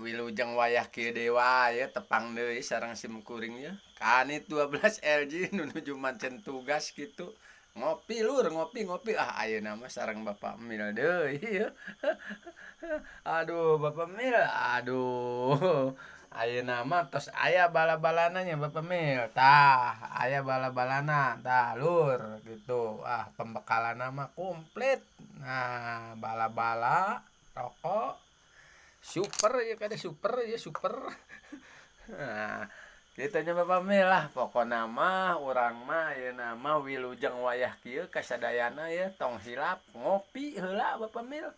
Wilujeng wayah kieu dewa ya tepang deui sareng simkuring ye. Kanit 12 LG nu nuju mancen tugas kitu. Ngopi lur, ngopi ngopi. Ayeuna mah sareng Bapak Emil deui ye. Aduh, Bapak Emil, aduh. Ayeuna mah tos aya bala-balana nya Bapak Emil. Tah, aya bala-balana. Tah, lur gitu. Pembekalan mah komplit. Nah, bala-bala, rokok, super ya kada super ya super. Nah, kitu nya Bapak Mil lah pokona mah urang mah ayeuna mah wilujeng wayah kieu kasadayana ya tong hilap ngopi heula Bapak Mil.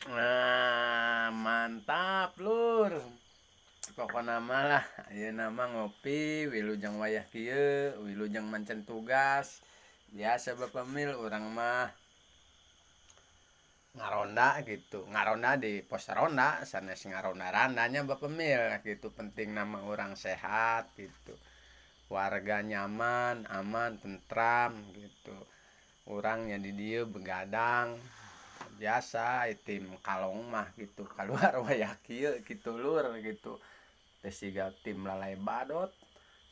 Nah, mantap lur. Pokona mah lah ayeuna mah ngopi wilujeng wayah kieu wilujeng mancen tugas. Biasa Bapak Mil urang mah ngaronda gitu, ngaronda di pos ronda sanes ngaronda randanya Bapak Mil gitu, penting nama orang sehat gitu, warga nyaman aman tentram gitu, orangnya di dia begadang biasa tim kalong mah gitu keluar wayah kieu gitu lur gitu, tesiga tim lalai badot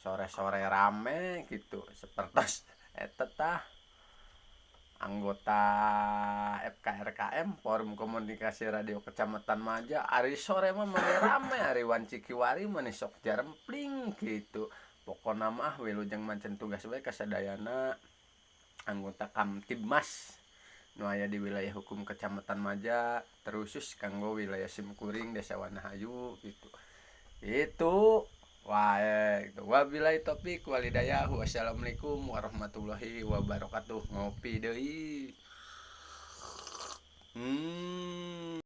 sore-sore rame gitu sepertos eta tah anggota FKRKM Forum Komunikasi Radio Kecamatan Maja ari sore mah mane rame ari wanci kiwari mane sok jarempling gitu pokona mah wilujeng mancen tugas we kasadayana anggota Kamtibmas nu aya di wilayah hukum Kecamatan Maja terusus kanggo wilayah Simkuring Desa Wanahayu gitu itu gitu. Wabillahi taufik wal hidayah. Wassalamualaikum warahmatullahi wabarakatuh. Ngopi deui.